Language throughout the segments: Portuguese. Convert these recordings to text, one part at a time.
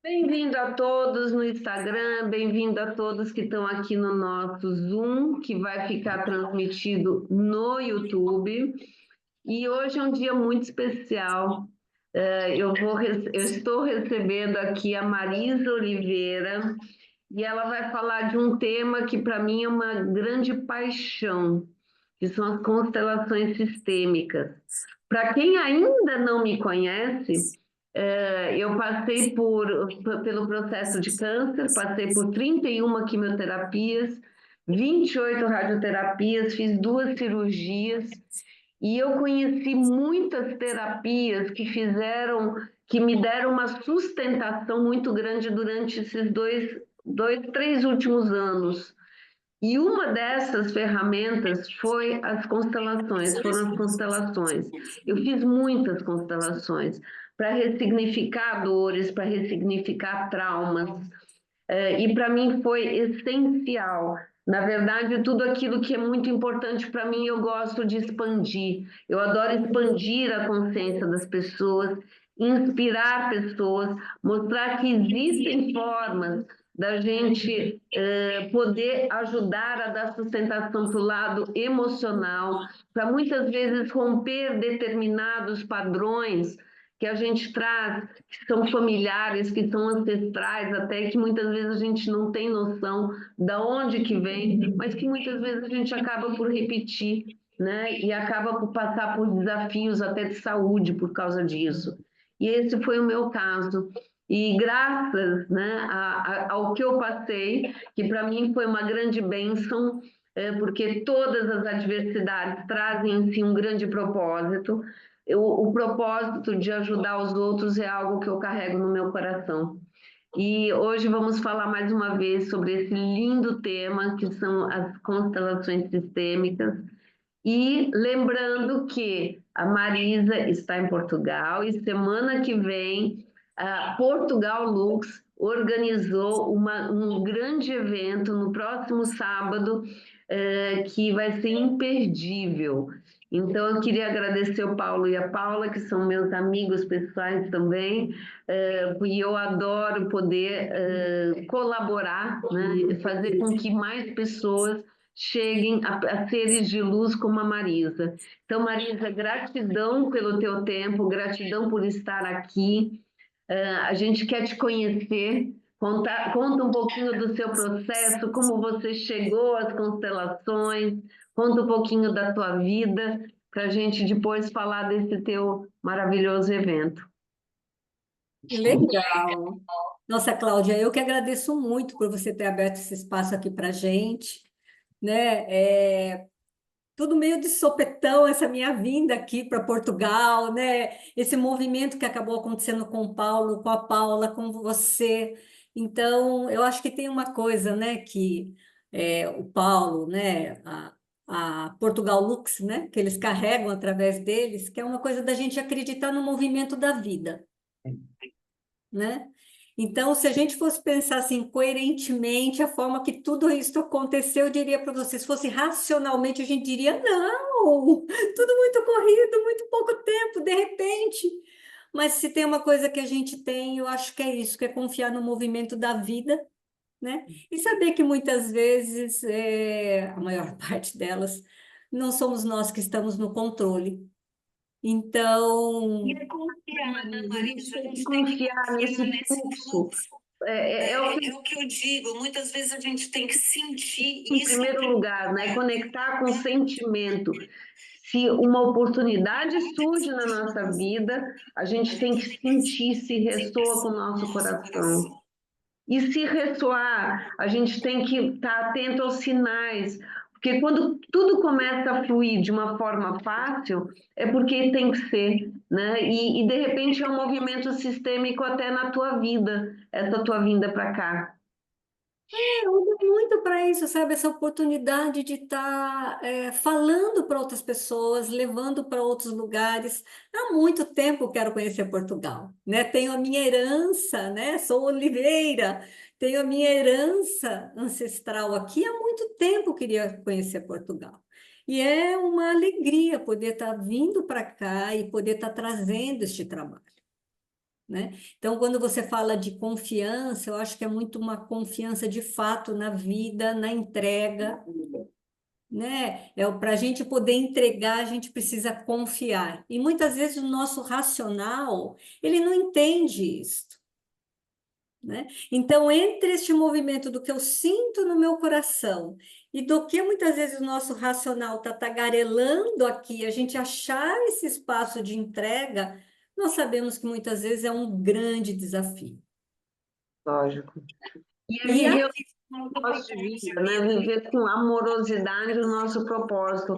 Bem-vindo a todos no Instagram, bem-vindo a todos que estão aqui no nosso Zoom, que vai ficar transmitido no YouTube. E hoje é um dia muito especial. Eu estou recebendo aqui a Marisa Oliveira e ela vai falar de um tema que para mim é uma grande paixão, que são as constelações sistêmicas. Para quem ainda não me conhece, eu passei pelo processo de câncer, passei por 31 quimioterapias, 28 radioterapias, fiz 2 cirurgias e eu conheci muitas terapias que me deram uma sustentação muito grande durante esses 3 últimos anos. E uma dessas ferramentas foram as constelações. Eu fiz muitas constelações para ressignificar dores, para ressignificar traumas, e para mim foi essencial. Na verdade, tudo aquilo que é muito importante para mim, eu gosto de expandir. Eu adoro expandir a consciência das pessoas, inspirar pessoas, mostrar que existem formas da gente poder ajudar a dar sustentação para o lado emocional, para muitas vezes romper determinados padrões que a gente traz, que são familiares, que são ancestrais, até que muitas vezes a gente não tem noção de onde que vem, mas que muitas vezes a gente acaba por repetir, né? E acaba por passar por desafios até de saúde por causa disso. E esse foi o meu caso. E graças, né, ao que eu passei, que para mim foi uma grande bênção, porque todas as adversidades trazem em si um grande propósito. O propósito de ajudar os outros é algo que eu carrego no meu coração. E hoje vamos falar mais uma vez sobre esse lindo tema que são as constelações sistêmicas. E lembrando que a Marisa está em Portugal e semana que vem a Portugal Lux organizou um grande evento no próximo sábado, que vai ser imperdível. Então, eu queria agradecer o Paulo e a Paula, que são meus amigos pessoais também, e eu adoro poder colaborar, né, fazer com que mais pessoas cheguem a seres de luz como a Marisa. Então, Marisa, gratidão pelo teu tempo, gratidão por estar aqui. A gente quer te conhecer, conta um pouquinho do seu processo, como você chegou às constelações, conta um pouquinho da tua vida, para a gente depois falar desse teu maravilhoso evento. Legal. Nossa, Cláudia, eu que agradeço muito por você ter aberto esse espaço aqui para a gente, né? Tudo meio de sopetão essa minha vinda aqui para Portugal, né? Esse movimento que acabou acontecendo com o Paulo, com a Paula, com você. Então, eu acho que tem uma coisa, né, que o Paulo, né, a Portugal Lux, né, que eles carregam através deles, que é uma coisa da gente acreditar no movimento da vida, né? Então, se a gente fosse pensar assim, coerentemente, a forma que tudo isso aconteceu, eu diria para você, se fosse racionalmente, a gente diria, não, tudo muito corrido, muito pouco tempo, de repente. Mas se tem uma coisa que a gente tem, eu acho que é isso, que é confiar no movimento da vida, né? E saber que muitas vezes, a maior parte delas, não somos nós que estamos no controle. Então, E é confiar, né, Marisa? A gente tem que confiar nesse fluxo. É o que é o que eu digo, muitas vezes a gente tem que sentir em isso. primeiro lugar, né? Conectar com o sentimento. Se uma oportunidade surge na nossa vida, a gente tem que sentir se ressoa com o nosso coração. E se ressoar, a gente tem que estar atento aos sinais, porque quando tudo começa a fluir de uma forma fácil, é porque tem que ser, né? E de repente é um movimento sistêmico até na tua vida, essa tua vinda para cá. Eu uso muito para isso, sabe? Essa oportunidade de estar falando para outras pessoas, levando para outros lugares. Há muito tempo eu quero conhecer Portugal, né? Tenho a minha herança, né? Sou oliveira, tenho a minha herança ancestral aqui. Há muito tempo eu queria conhecer Portugal. E é uma alegria poder estar vindo para cá e poder estar trazendo este trabalho. né? Então, quando você fala de confiança, eu acho que é muito uma confiança de fato na vida, na entrega, né? Para a gente poder entregar, a gente precisa confiar. E muitas vezes o nosso racional, ele não entende isso, né? Então, entre este movimento do que eu sinto no meu coração e do que muitas vezes o nosso racional está tagarelando aqui, a gente achar esse espaço de entrega, nós sabemos que muitas vezes é um grande desafio. Lógico. E é E viver aqui, o propósito de vida, né? Viver com amorosidade o nosso propósito,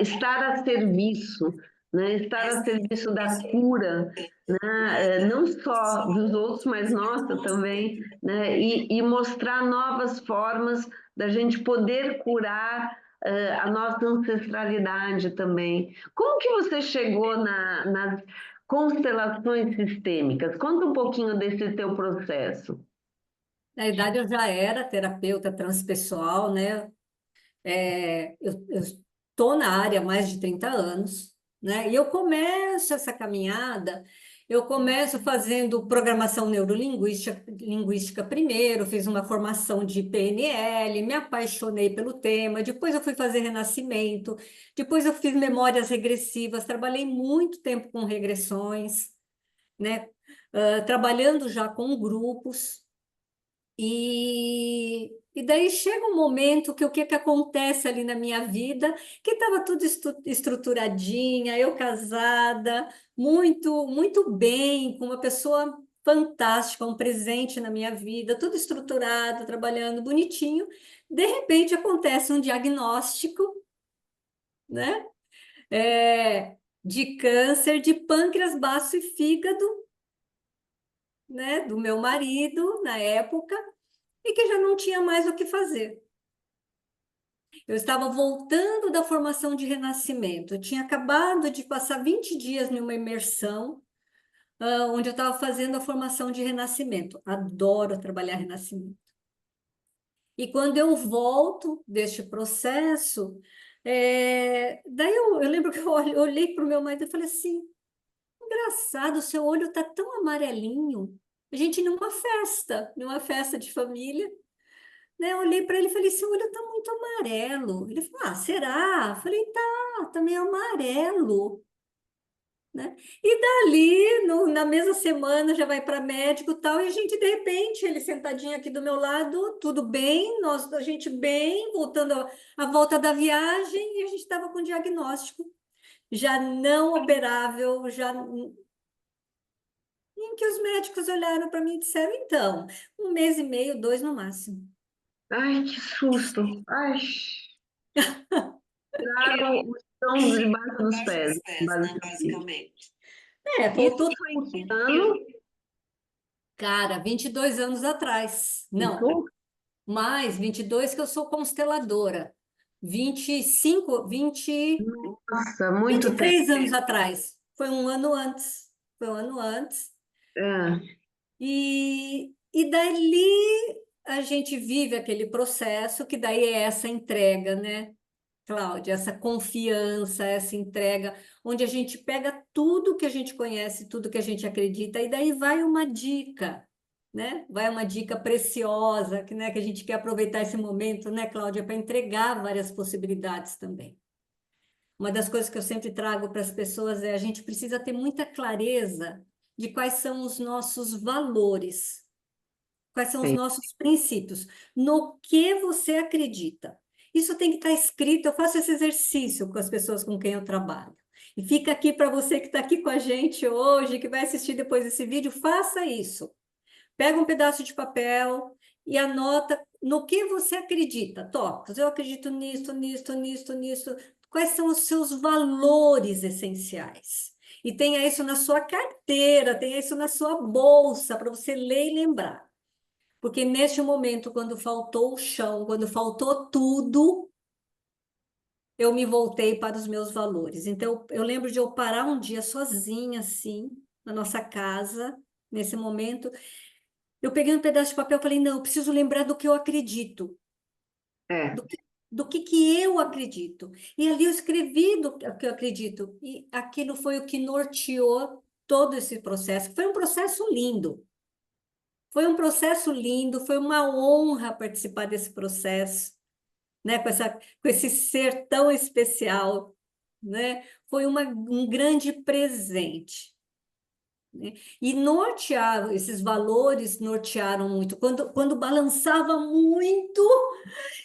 estar a serviço, né? Estar a serviço da cura, né? Não só dos outros, mas nossa também, né? E mostrar novas formas da gente poder curar a nossa ancestralidade também. Como que você chegou nas constelações sistêmicas? Conta um pouquinho desse teu processo. na idade, eu já era terapeuta transpessoal, né? Eu estou na área há mais de 30 anos, né? E eu começo essa caminhada, eu começo fazendo programação linguística primeiro, fiz uma formação de PNL, me apaixonei pelo tema, depois eu fui fazer renascimento, depois eu fiz memórias regressivas, trabalhei muito tempo com regressões, né? Trabalhando já com grupos. E daí chega um momento que o que acontece ali na minha vida, que estava tudo estruturadinha, eu casada, muito bem, com uma pessoa fantástica, um presente na minha vida, tudo estruturado, trabalhando bonitinho. De repente acontece um diagnóstico, né? De câncer de pâncreas, baço e fígado, né? Do meu marido na época, e que já não tinha mais o que fazer. Eu estava voltando da formação de renascimento. Eu tinha acabado de passar 20 dias numa imersão, onde eu estava fazendo a formação de renascimento. Adoro trabalhar renascimento. E quando eu volto deste processo, daí eu lembro que eu olhei para o meu marido e falei assim: engraçado, o seu olho está tão amarelinho. A gente numa festa de família. Né? Eu olhei para ele e falei, seu olho tá muito amarelo. Ele falou, ah, será? Eu falei, tá meio amarelo, né? E dali, na mesma semana, já vai para médico e tal, e a gente, de repente, ele sentadinho aqui do meu lado, tudo bem, a gente bem, voltando a volta da viagem, e a gente estava com diagnóstico já não operável, já em que os médicos olharam para mim e disseram, então, 1 mês e meio, 2 no máximo. Ai, que susto! Ai, tiraram o chão debaixo dos pés, basicamente. Isso Faltou foi em que tudo. ano? Cara, 22 anos atrás. Não, Isso? mais 22 que eu sou consteladora. 25, 20, Nossa, muito tempo. 23 anos atrás. Foi um ano antes. Foi um ano antes. É, E dali a gente vive aquele processo que daí é essa entrega, né, Cláudia? Essa confiança, essa entrega, onde a gente pega tudo que a gente conhece, tudo que a gente acredita, e daí vai uma dica, né? Vai uma dica preciosa, né, que a gente quer aproveitar esse momento, né, Cláudia, para entregar várias possibilidades também. Uma das coisas que eu sempre trago para as pessoas é a gente precisa ter muita clareza de quais são os nossos valores, quais são os sim. nossos princípios, no que você acredita. Isso tem que estar escrito. Eu faço esse exercício com as pessoas com quem eu trabalho. E fica aqui para você que está aqui com a gente hoje, que vai assistir depois desse vídeo, faça isso. Pega um pedaço de papel e anota no que você acredita. Toca, eu acredito nisso, nisso, nisso, nisso. Quais são os seus valores essenciais? E tenha isso na sua carteira, tenha isso na sua bolsa, para você ler e lembrar. Porque neste momento, quando faltou o chão, quando faltou tudo, eu me voltei para os meus valores. Então, eu lembro de eu parar um dia sozinha, assim, na nossa casa, nesse momento. Eu peguei um pedaço de papel e falei, não, eu preciso lembrar do que eu acredito, É, do que eu acredito. E ali eu escrevi do que eu acredito. E aquilo foi o que norteou. todo esse processo. Foi um processo lindo. Foi um processo lindo, foi uma honra participar desse processo, né? Com esse ser tão especial, né? Foi um grande presente, né? E nortearam, esses valores nortearam muito. Quando balançava muito,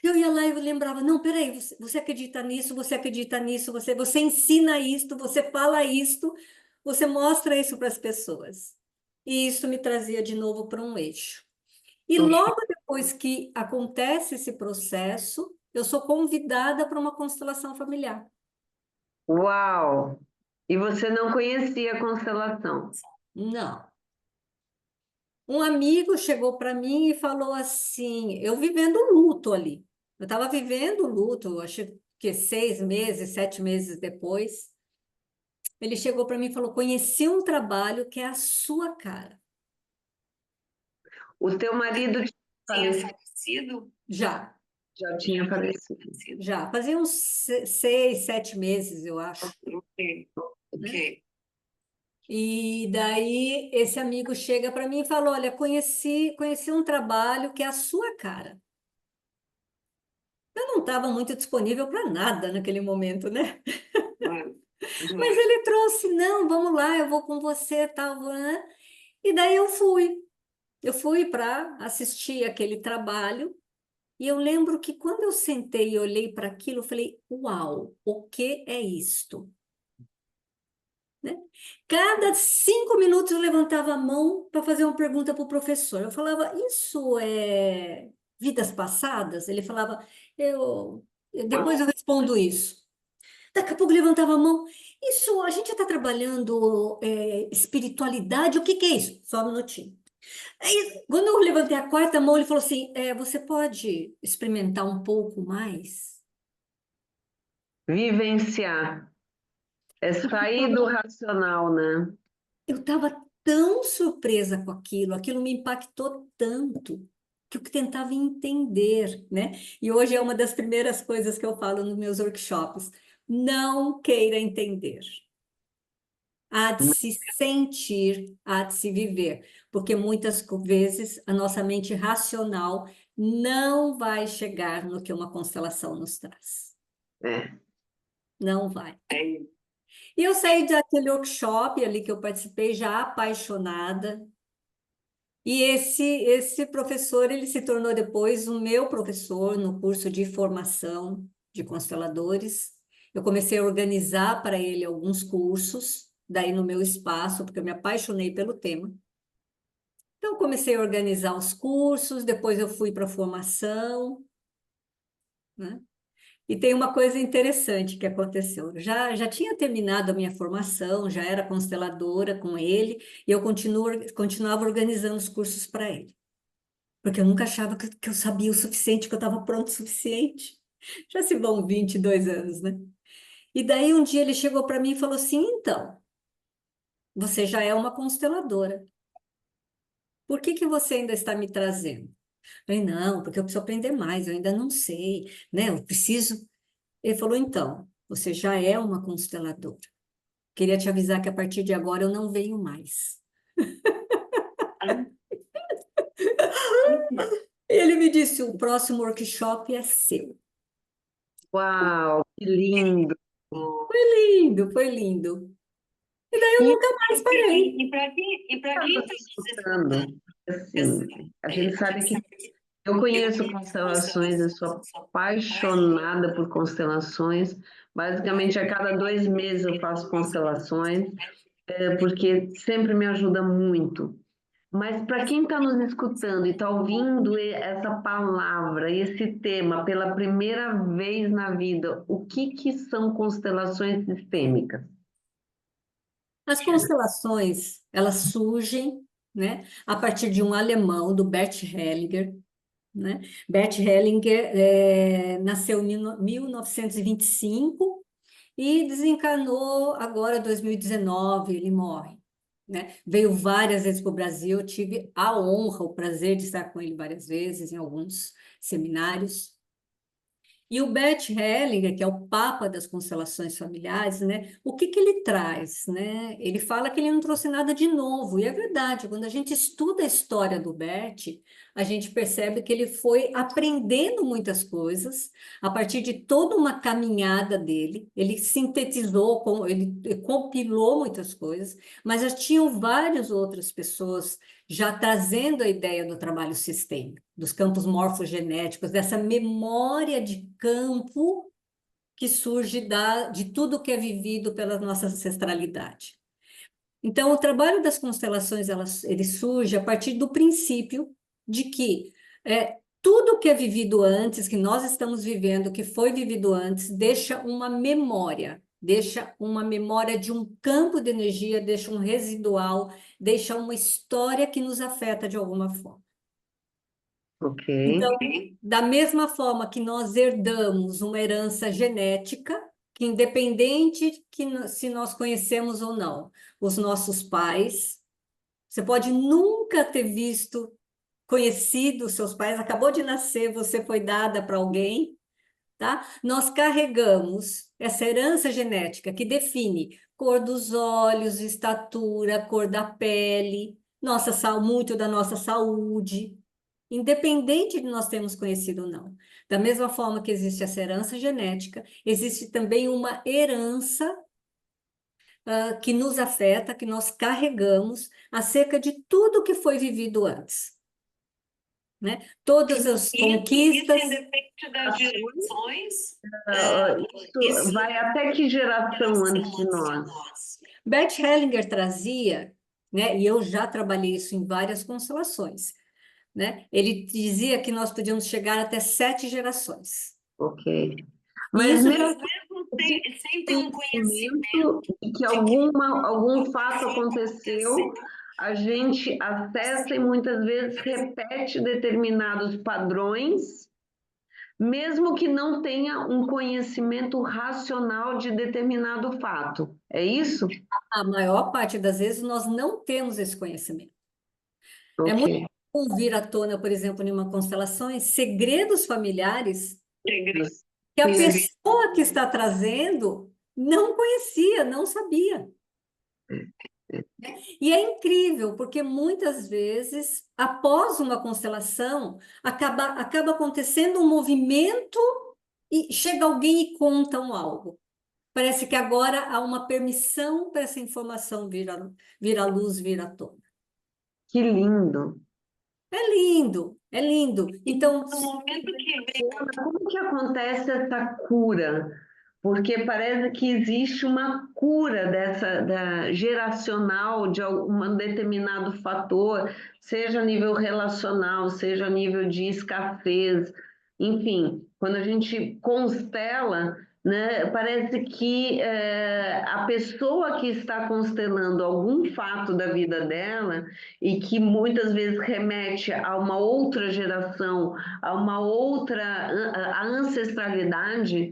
eu ia lá e eu lembrava, não, peraí, você acredita nisso, você acredita nisso, você ensina isto, você fala isto, você mostra isso para as pessoas. E isso me trazia de novo para um eixo. E Poxa, logo depois que acontece esse processo, eu sou convidada para uma constelação familiar. uau! E você não conhecia a constelação? Não. Um amigo chegou para mim e falou assim, eu vivendo luto ali. Eu estava vivendo luto, acho que 6 meses, 7 meses depois. Ele chegou para mim e falou: conheci um trabalho que é a sua cara. O teu marido Tinha falecido, falecido? Já, já tinha falecido. já. Fazia uns 6, 7 meses, eu acho, Ok, né? ok. E daí esse amigo chega para mim e falou: olha, conheci um trabalho que é a sua cara. Eu não estava muito disponível para nada naquele momento, né? Mas Joia. ele trouxe: não, vamos lá, eu vou com você, tal, né? E daí eu fui. Eu fui para assistir aquele trabalho. E eu lembro que quando eu sentei e olhei para aquilo, eu falei: uau, o que é isto? Né? Cada 5 minutos eu levantava a mão para fazer uma pergunta para o professor. Eu falava: isso é vidas passadas? Ele falava: depois eu respondo isso. Daqui a pouco eu levantava a mão. Isso, a gente está trabalhando espiritualidade, o que que é isso? Só um minutinho. Aí, quando eu levantei a quarta mão, ele falou assim: você pode experimentar um pouco mais? Vivenciar. É sair do racional, né? Eu estava tão surpresa com aquilo, aquilo me impactou tanto que eu tentava entender, né? E hoje é uma das primeiras coisas que eu falo nos meus workshops. Não queira entender. Há de se sentir, há de se viver, porque muitas vezes a nossa mente racional não vai chegar no que uma constelação nos traz. É. Não vai. É, E eu saí daquele workshop ali que eu participei já apaixonada. E esse professor, ele se tornou depois o meu professor no curso de formação de consteladores. Eu comecei a organizar para ele alguns cursos, daí no meu espaço, porque eu me apaixonei pelo tema. Então, comecei a organizar os cursos, depois eu fui para a formação, né? E tem uma coisa interessante que aconteceu. Já tinha terminado a minha formação, já era consteladora com ele, e eu continuava organizando os cursos para ele. Porque eu nunca achava que eu sabia o suficiente, que eu estava pronto o suficiente. Já se vão 22 anos, né? E daí um dia ele chegou para mim e falou assim: então, você já é uma consteladora. Por que que você ainda está me trazendo? Eu falei: não, porque eu preciso aprender mais, eu ainda não sei, né? Eu preciso. Ele falou: então, você já é uma consteladora. Queria te avisar que a partir de agora eu não venho mais. Ele me disse: o próximo workshop é seu. Uau, que lindo! Lindo, foi lindo. E daí eu E nunca mais parei. e para está quem nos está nos escutando, escutando, assim, a gente a sabe gente que sabe que eu eu conheço conheço constelações, eu sou sua página. apaixonada por constelações. Basicamente, a cada 2 meses eu faço constelações, porque sempre me ajuda muito. Mas para quem está nos escutando e está ouvindo essa palavra, esse tema pela primeira vez na vida, o que que são constelações sistêmicas? As constelações, elas surgem, né, a partir de um alemão, do Bert Hellinger, né? Bert Hellinger nasceu em 1925 e desencarnou agora, 2019, ele morre, né? Veio várias vezes para o Brasil, eu tive a honra, o prazer de estar com ele várias vezes em alguns seminários. E o Bert Hellinger, que é o papa das constelações familiares, né? O que que ele traz, né? Ele fala que ele não trouxe nada de novo, e é verdade, quando a gente estuda a história do Bert, a gente percebe que ele foi aprendendo muitas coisas a partir de toda uma caminhada dele, ele sintetizou, ele compilou muitas coisas, mas já tinham várias outras pessoas já trazendo a ideia do trabalho sistêmico, dos campos morfogenéticos, dessa memória de campo que surge de tudo que é vivido pela nossa ancestralidade. Então, o trabalho das constelações, ele surge a partir do princípio de que tudo que é vivido antes, que nós estamos vivendo, que foi vivido antes, deixa uma memória de um campo de energia, deixa um residual, deixa uma história que nos afeta de alguma forma. Ok. Então, da mesma forma que nós herdamos uma herança genética, que independente se nós conhecemos ou não os nossos pais, você pode nunca ter visto, conhecido os seus pais, acabou de nascer, você foi dada para alguém, tá? Nós carregamos essa herança genética que define cor dos olhos, estatura, cor da pele, muito da nossa saúde, independente de nós termos conhecido ou não. Da mesma forma que existe essa herança genética, existe também uma herança que nos afeta, que nós carregamos acerca de tudo que foi vivido antes, né? Todas as conquistas. Isso independe das gerações. Isso vai até que geração antes de nós? Bert Hellinger trazia, né? E eu já trabalhei isso em várias constelações, né? Ele dizia que nós podíamos chegar até 7 gerações. Ok. E Mas isso mesmo Sem ter um conhecimento e que algum fato aconteceu, a gente acessa e muitas vezes repete determinados padrões, mesmo que não tenha um conhecimento racional de determinado fato. É isso? a maior parte das vezes nós não temos esse conhecimento. É muito Ok. comum vir à tona, por exemplo, em uma constelação, segredos familiares que a pessoa que está trazendo não conhecia, não sabia. E é incrível, porque muitas vezes, após uma constelação, acaba acontecendo um movimento e chega alguém e conta algo. Parece que agora há uma permissão para essa informação vir à luz, vir à tona. Que lindo! É lindo, é lindo. Então, no momento que vem como que acontece essa cura? Porque parece que existe uma cura geracional de um determinado fator, seja a nível relacional, seja a nível de escassez, enfim, quando a gente constela, né, parece que a pessoa que está constelando algum fato da vida dela e que muitas vezes remete a uma outra geração, a uma outra a ancestralidade,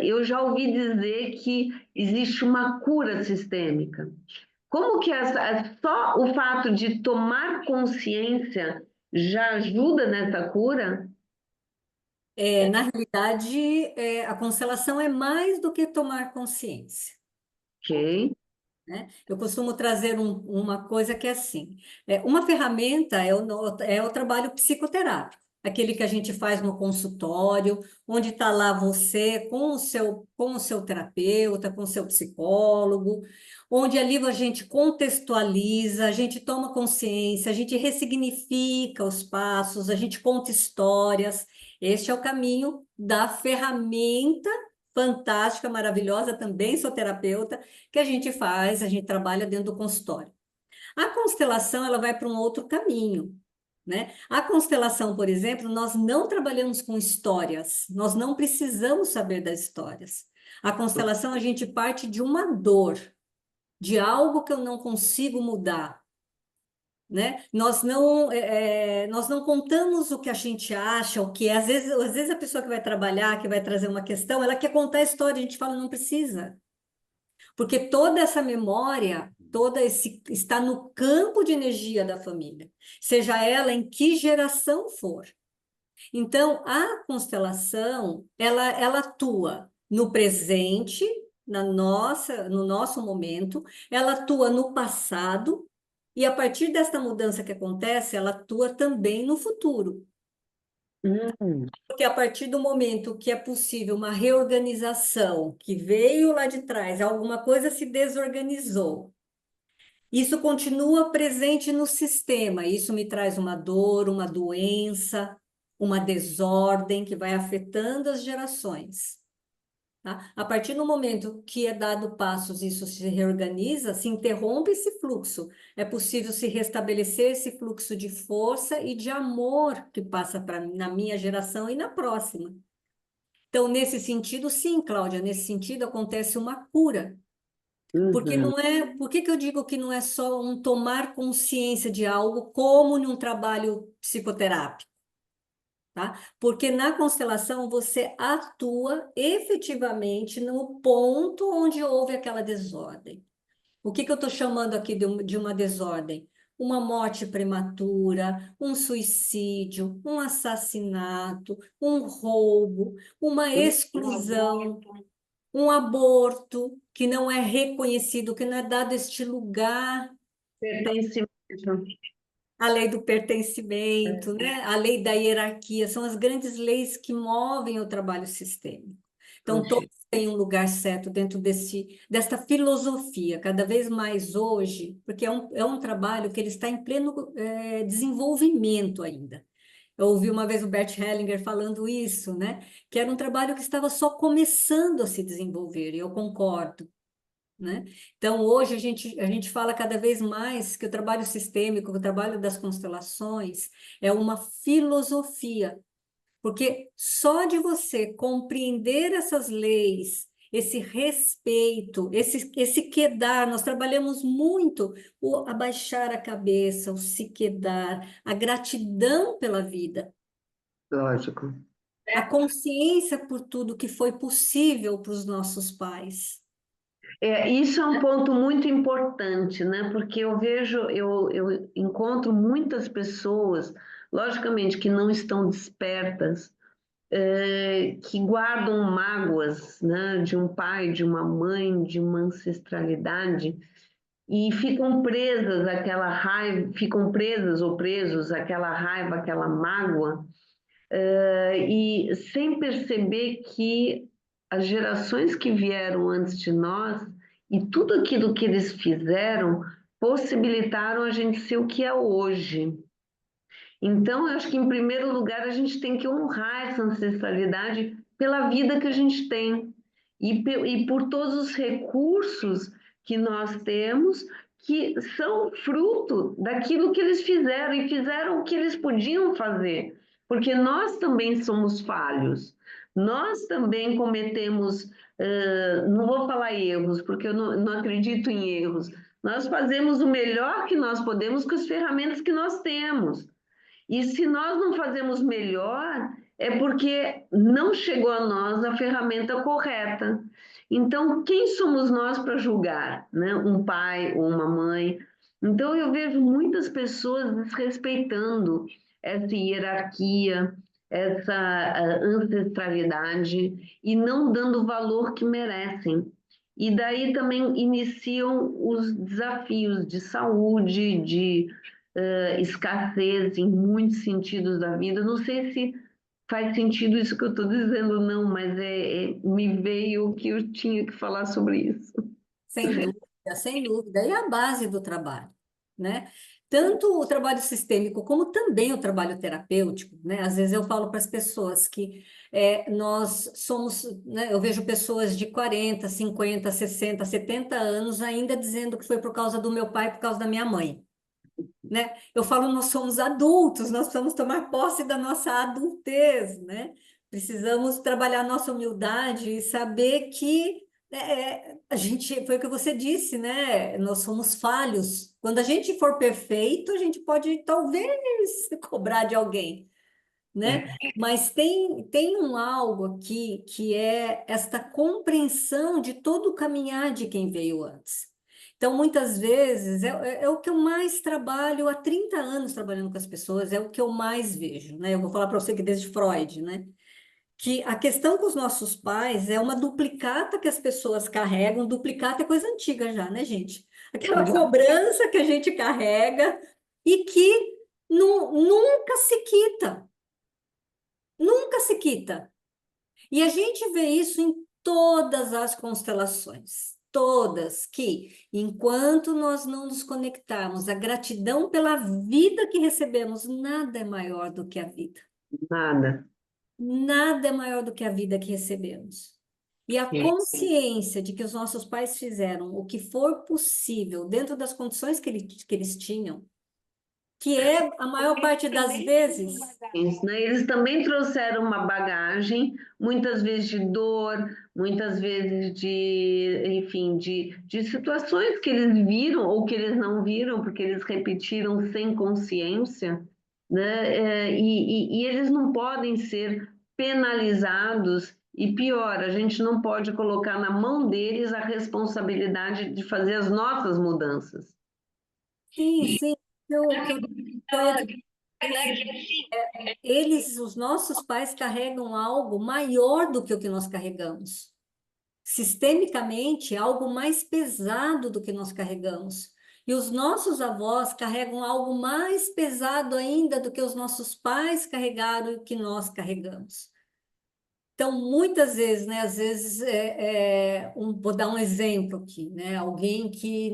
eu já ouvi dizer que existe uma cura sistêmica. Como que só o fato de tomar consciência já ajuda nessa cura? na realidade, a constelação é mais do que tomar consciência. Ok. Né? Eu costumo trazer uma coisa que é assim: uma ferramenta é o trabalho psicoterápico, aquele que a gente faz no consultório, onde está lá você com o seu terapeuta, com o seu psicólogo, onde ali a gente contextualiza, a gente toma consciência, a gente ressignifica os passos, a gente conta histórias. Este é o caminho da ferramenta fantástica, maravilhosa, também sou terapeuta, que a gente trabalha dentro do consultório. A constelação, ela vai para um outro caminho, né? A constelação, por exemplo, nós não trabalhamos com histórias, nós não precisamos saber das histórias. A constelação, a gente parte de uma dor, de algo que eu não consigo mudar, né? Nós não contamos o que a gente acha, o que é. Às vezes a pessoa que vai trabalhar, que vai trazer uma questão, ela quer contar a história, a gente fala, não precisa. Porque toda essa memória, está no campo de energia da família, seja ela em que geração for. Então, a constelação, ela atua no presente, no nosso momento, ela atua no passado, e a partir desta mudança que acontece, ela atua também no futuro. Porque a partir do momento que é possível uma reorganização, que veio lá de trás, alguma coisa se desorganizou, isso continua presente no sistema. Isso me traz uma dor, uma doença, uma desordem que vai afetando as gerações. Tá? A partir do momento que é dado passos, isso se reorganiza, se interrompe esse fluxo. É possível se restabelecer esse fluxo de força e de amor que passa na minha geração e na próxima. Então, nesse sentido, sim, Cláudia, nesse sentido acontece uma cura. Porque Uhum. não é, por que que eu digo que não é só um tomar consciência de algo como num trabalho psicoterápico, tá? Porque na constelação você atua efetivamente no ponto onde houve aquela desordem. O que que eu estou chamando aqui de uma desordem? Uma morte prematura, um suicídio, um assassinato, um roubo, uma exclusão, um aborto que não é reconhecido, que não é dado este lugar, Pertencimento. a lei do pertencimento, né? A lei da hierarquia, são as grandes leis que movem o trabalho sistêmico. Então, todos têm um lugar certo dentro desta filosofia, cada vez mais hoje, porque é um trabalho que ele está em pleno desenvolvimento ainda. Eu ouvi uma vez o Bert Hellinger falando isso, né? Que era um trabalho que estava só começando a se desenvolver, e eu concordo, né? Então, hoje a gente fala cada vez mais que o trabalho sistêmico, o trabalho das constelações, é uma filosofia, porque só de você compreender essas leis, esse respeito, esse quedar, nós trabalhamos muito o abaixar a cabeça, o se quedar, a gratidão pela vida, Lógico. a consciência por tudo que foi possível para os nossos pais. Isso é um ponto muito importante, né? Porque eu vejo, eu encontro muitas pessoas, logicamente, que não estão despertas, que guardam mágoas, né? De um pai, de uma mãe, de uma ancestralidade, e ficam presas àquela raiva, ficam presas ou presos àquela raiva, àquela mágoa, e sem perceber que as gerações que vieram antes de nós e tudo aquilo que eles fizeram possibilitaram a gente ser o que é hoje. Então, eu acho que, em primeiro lugar, a gente tem que honrar essa ancestralidade pela vida que a gente tem e por todos os recursos que nós temos, que são fruto daquilo que eles fizeram e fizeram o que eles podiam fazer, porque nós também somos falhos, nós também cometemos, não vou falar erros, porque eu não acredito em erros, nós fazemos o melhor que nós podemos com as ferramentas que nós temos. E se nós não fazemos melhor, é porque não chegou a nós a ferramenta correta. Então, quem somos nós para julgar, né? Um pai ou uma mãe? Então, eu vejo muitas pessoas desrespeitando essa hierarquia, essa ancestralidade e não dando o valor que merecem. E daí também iniciam os desafios de saúde, de escassez em muitos sentidos da vida. Não sei se faz sentido isso que eu estou dizendo, não, mas me veio que eu tinha que falar sobre isso. Sem dúvida, sem dúvida. E a base do trabalho, né? Tanto o trabalho sistêmico como também o trabalho terapêutico, né? Às vezes eu falo para as pessoas que nós somos, né? Eu vejo pessoas de 40, 50, 60, 70 anos ainda dizendo que foi por causa do meu pai, por causa da minha mãe, né? Eu falo, nós somos adultos, nós precisamos tomar posse da nossa adultez, né? Precisamos trabalhar nossa humildade e saber que a gente, foi o que você disse, né? Nós somos falhos. Quando a gente for perfeito, a gente pode talvez cobrar de alguém, né? Mas tem um algo aqui que é esta compreensão de todo o caminhar de quem veio antes. Então, muitas vezes, é o que eu mais trabalho, há 30 anos trabalhando com as pessoas, é o que eu mais vejo, né? Eu vou falar para você que desde Freud, né? Que a questão com os nossos pais é uma duplicata que as pessoas carregam. Duplicata é coisa antiga já, né, gente? Aquela cobrança que a gente carrega e que nunca se quita. Nunca se quita. E a gente vê isso em todas as constelações. Todas que, enquanto nós não nos conectarmos, a gratidão pela vida que recebemos, nada é maior do que a vida. Nada. Nada é maior do que a vida que recebemos. E a Sim. consciência de que os nossos pais fizeram o que for possível dentro das condições que eles tinham, que é a maior parte das vezes. Isso, né? Eles também trouxeram uma bagagem, muitas vezes de dor, muitas vezes de, enfim, de situações que eles viram ou que eles não viram, porque eles repetiram sem consciência, né? E eles não podem ser penalizados. E pior, a gente não pode colocar na mão deles a responsabilidade de fazer as nossas mudanças. Sim, sim. Eu ia dizer, eles, os nossos pais, carregam algo maior do que o que nós carregamos. Sistemicamente, algo mais pesado do que nós carregamos. E os nossos avós carregam algo mais pesado ainda do que os nossos pais carregaram e que nós carregamos. Então, muitas vezes, né, às vezes, vou dar um exemplo aqui, né, alguém que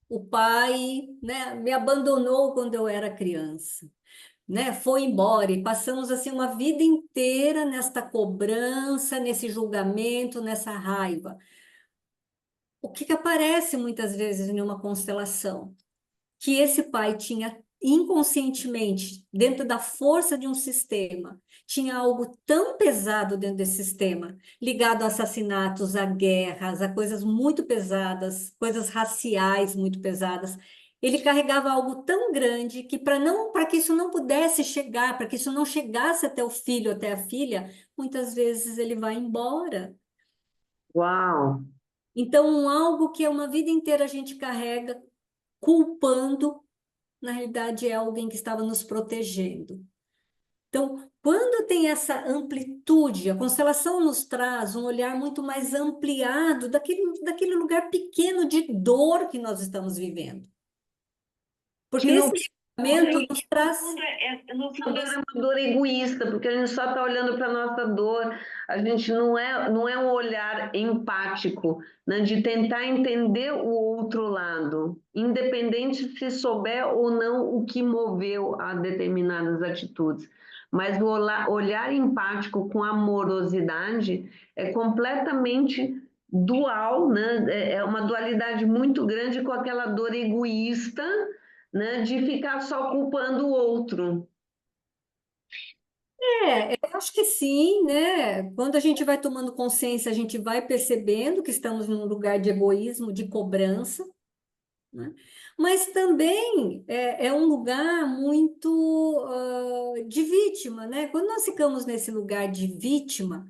o pai, né, me abandonou quando eu era criança, né, foi embora e passamos assim uma vida inteira nesta cobrança, nesse julgamento, nessa raiva. O que aparece muitas vezes em uma constelação? Que esse pai tinha inconscientemente, dentro da força de um sistema, tinha algo tão pesado dentro desse sistema, ligado a assassinatos, a guerras, a coisas muito pesadas, coisas raciais muito pesadas. Ele carregava algo tão grande que para que isso não pudesse chegar, para que isso não chegasse até o filho, até a filha, muitas vezes ele vai embora. Uau! Então, algo que é uma vida inteira a gente carrega, culpando, na realidade é alguém que estava nos protegendo. Então, quando tem essa amplitude, a constelação nos traz um olhar muito mais ampliado daquele lugar pequeno de dor que nós estamos vivendo. Porque Que não esse momento nos traz. No A dor é uma dor egoísta, porque a gente só está olhando para a nossa dor, a gente não é um olhar empático, né, de tentar entender o outro lado, independente se souber ou não o que moveu a determinadas atitudes. Mas o olhar empático com amorosidade é completamente dual, né? É uma dualidade muito grande com aquela dor egoísta, né, de ficar só culpando o outro. Eu acho que sim, né? Quando a gente vai tomando consciência, a gente vai percebendo que estamos num lugar de egoísmo, de cobrança, né? Mas também é um lugar muito de vítima, né? Quando nós ficamos nesse lugar de vítima,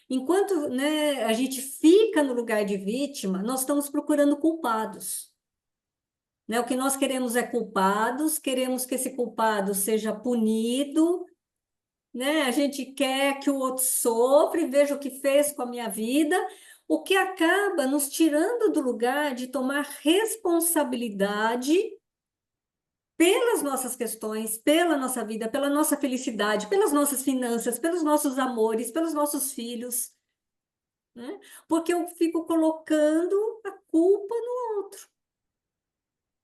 enquanto, né, a gente fica no lugar de vítima, nós estamos procurando culpados, né? O que nós queremos é culpados, queremos que esse culpado seja punido, né? A gente quer que o outro sofra e veja o que fez com a minha vida, o que acaba nos tirando do lugar de tomar responsabilidade pelas nossas questões, pela nossa vida, pela nossa felicidade, pelas nossas finanças, pelos nossos amores, pelos nossos filhos, né? Porque eu fico colocando a culpa no outro.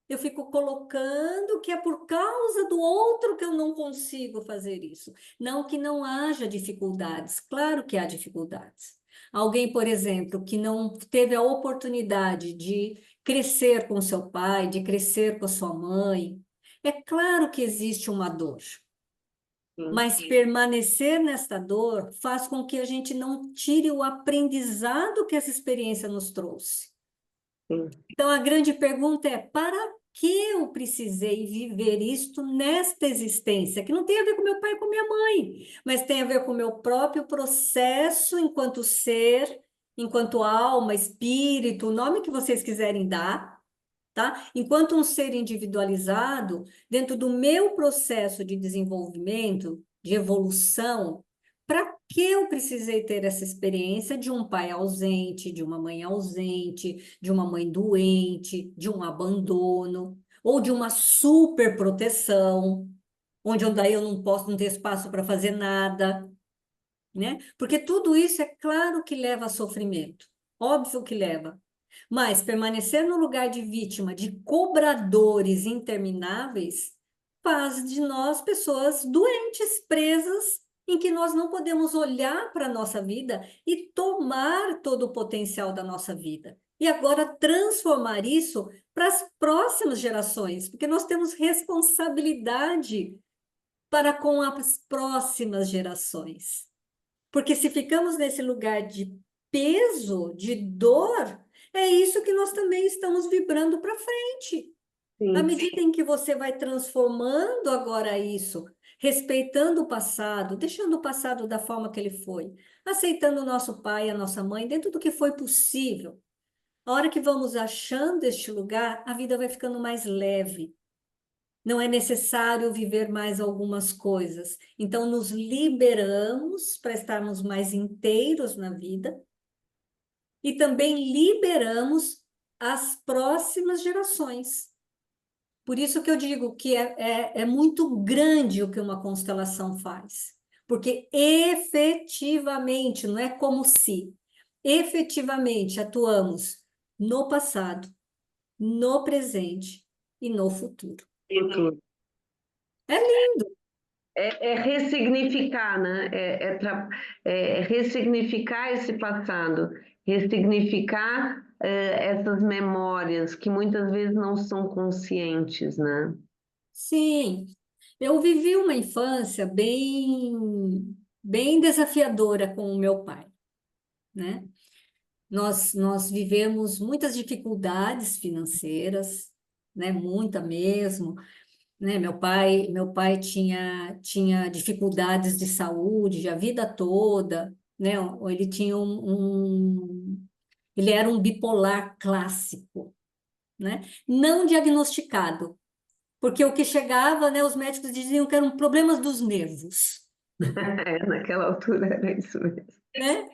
Eu fico colocando que é por causa do outro que eu não consigo fazer isso. Não que não haja dificuldades, claro que há dificuldades. Alguém, por exemplo, que não teve a oportunidade de crescer com seu pai, de crescer com a sua mãe, é claro que existe uma dor. Mas permanecer nesta dor faz com que a gente não tire o aprendizado que essa experiência nos trouxe. Sim. Então, a grande pergunta é: para que eu precisei viver isto nesta existência? Que não tem a ver com meu pai e com minha mãe, mas tem a ver com o meu próprio processo enquanto ser, enquanto alma, espírito, o nome que vocês quiserem dar, tá? Enquanto um ser individualizado, dentro do meu processo de desenvolvimento, de evolução, para que eu precisei ter essa experiência de um pai ausente, de uma mãe ausente, de uma mãe doente, de um abandono, ou de uma superproteção, onde daí eu não posso, não ter espaço para fazer nada, né? Porque tudo isso é claro que leva a sofrimento, óbvio que leva. Mas permanecer no lugar de vítima, de cobradores intermináveis, faz de nós pessoas doentes, presas, em que nós não podemos olhar para a nossa vida e tomar todo o potencial da nossa vida. E agora transformar isso para as próximas gerações, porque nós temos responsabilidade para com as próximas gerações. Porque se ficamos nesse lugar de peso, de dor, é isso que nós também estamos vibrando para frente. À Sim. medida em que você vai transformando agora isso, respeitando o passado, deixando o passado da forma que ele foi, aceitando o nosso pai e a nossa mãe dentro do que foi possível. A hora que vamos achando este lugar, a vida vai ficando mais leve. Não é necessário viver mais algumas coisas. Então, nos liberamos para estarmos mais inteiros na vida e também liberamos as próximas gerações. Por isso que eu digo que é muito grande o que uma constelação faz. Porque efetivamente, não é como se, efetivamente atuamos no passado, no presente e no futuro. Futuro. É lindo. É ressignificar, né? É ressignificar esse passado, ressignificar essas memórias que muitas vezes não são conscientes, né? Sim, eu vivi uma infância bem desafiadora com o meu pai, né? Nós vivemos muitas dificuldades financeiras, né? Muita mesmo, né? Meu pai tinha dificuldades de saúde a vida toda, né? Ele tinha ele era um bipolar clássico, né? Não diagnosticado, porque o que chegava, né, os médicos diziam que eram problemas dos nervos, Naquela altura era isso mesmo. né?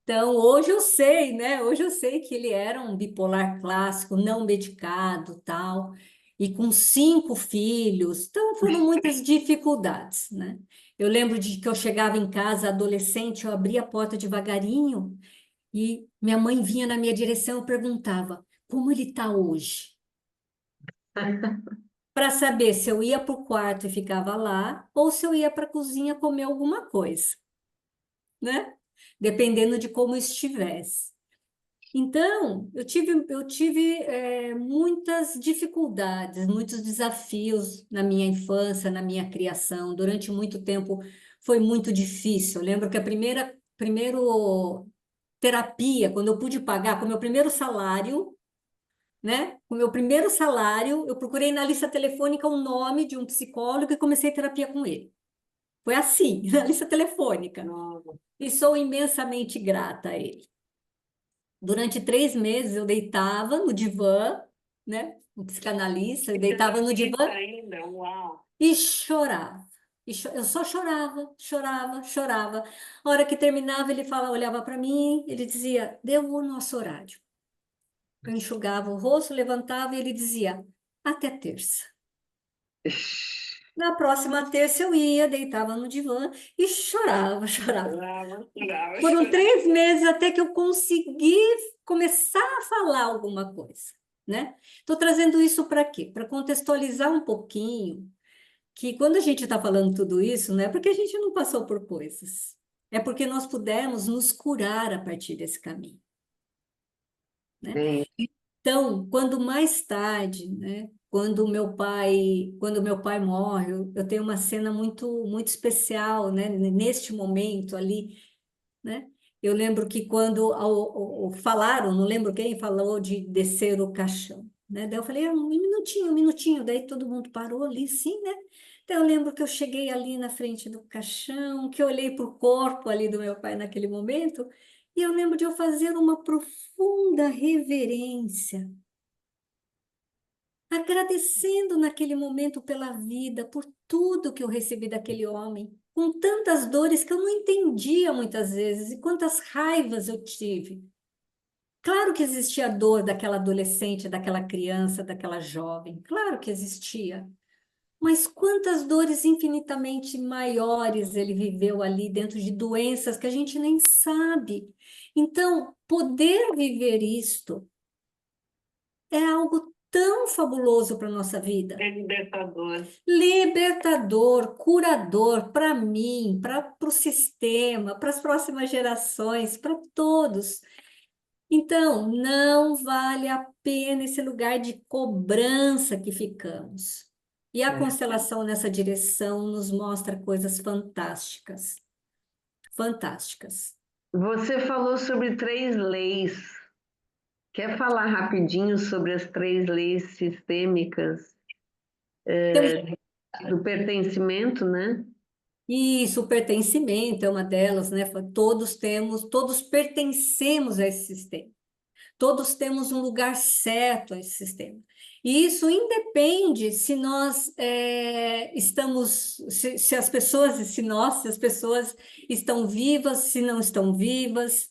Então, hoje eu sei, né? Hoje eu sei que ele era um bipolar clássico, não medicado, tal, e com 5 filhos. Então, foram muitas dificuldades, né? Eu lembro de que eu chegava em casa adolescente, eu abria a porta devagarinho e minha mãe vinha na minha direção e perguntava: como ele está hoje? Para saber se eu ia para o quarto e ficava lá ou se eu ia para a cozinha comer alguma coisa, né? Dependendo de como estivesse. Então, eu tive muitas dificuldades, muitos desafios na minha infância, na minha criação. Durante muito tempo foi muito difícil. Eu lembro que primeiro terapia, quando eu pude pagar com o meu primeiro salário, né? Com o meu primeiro salário, eu procurei na lista telefônica o nome de um psicólogo e comecei terapia com ele. Foi assim, na lista telefônica. E sou imensamente grata a ele. Durante 3 meses eu deitava no divã, né? Um psicanalista, eu deitava no divã Ainda, uau. e chorava. Eu só chorava, chorava, chorava. A hora que terminava, ele olhava para mim, ele dizia: deu o nosso horário. Eu enxugava o rosto, levantava e ele dizia: até terça. Na próxima terça eu ia, deitava no divã e chorava, chorava. Chorava, chorava, Foram chorava. 3 meses até que eu consegui começar a falar alguma coisa, né? Estou trazendo isso para quê? Para contextualizar um pouquinho que quando a gente está falando tudo isso, não é porque a gente não passou por coisas, é porque nós pudemos nos curar a partir desse caminho, né? É, Então, quando mais tarde, né? Quando meu pai morre, eu tenho uma cena muito especial, né? Neste momento ali, né? Eu lembro que quando falaram, não lembro quem falou de descer o caixão, né? Daí eu falei: um minutinho, um minutinho. Daí todo mundo parou ali, sim, né? Então eu lembro que eu cheguei ali na frente do caixão, que eu olhei para o corpo ali do meu pai naquele momento, e eu lembro de eu fazer uma profunda reverência agradecendo naquele momento pela vida, por tudo que eu recebi daquele homem, com tantas dores que eu não entendia muitas vezes e quantas raivas eu tive. Claro que existia a dor daquela adolescente, daquela criança, daquela jovem, claro que existia. Mas quantas dores infinitamente maiores ele viveu ali dentro de doenças que a gente nem sabe. Então, poder viver isto é algo tão fabuloso para a nossa vida. É libertador. Libertador, curador para mim, para o sistema, para as próximas gerações, para todos. Então, não vale a pena esse lugar de cobrança que ficamos. E a constelação nessa direção nos mostra coisas fantásticas. Fantásticas. Você falou sobre 3 leis. Quer falar rapidinho sobre as 3 leis sistêmicas Temos do pertencimento, né? isso, o pertencimento é uma delas, né? Todos pertencemos a esse sistema. Todos temos um lugar certo a esse sistema. E isso independe se nós se as pessoas, se as pessoas estão vivas, se não estão vivas,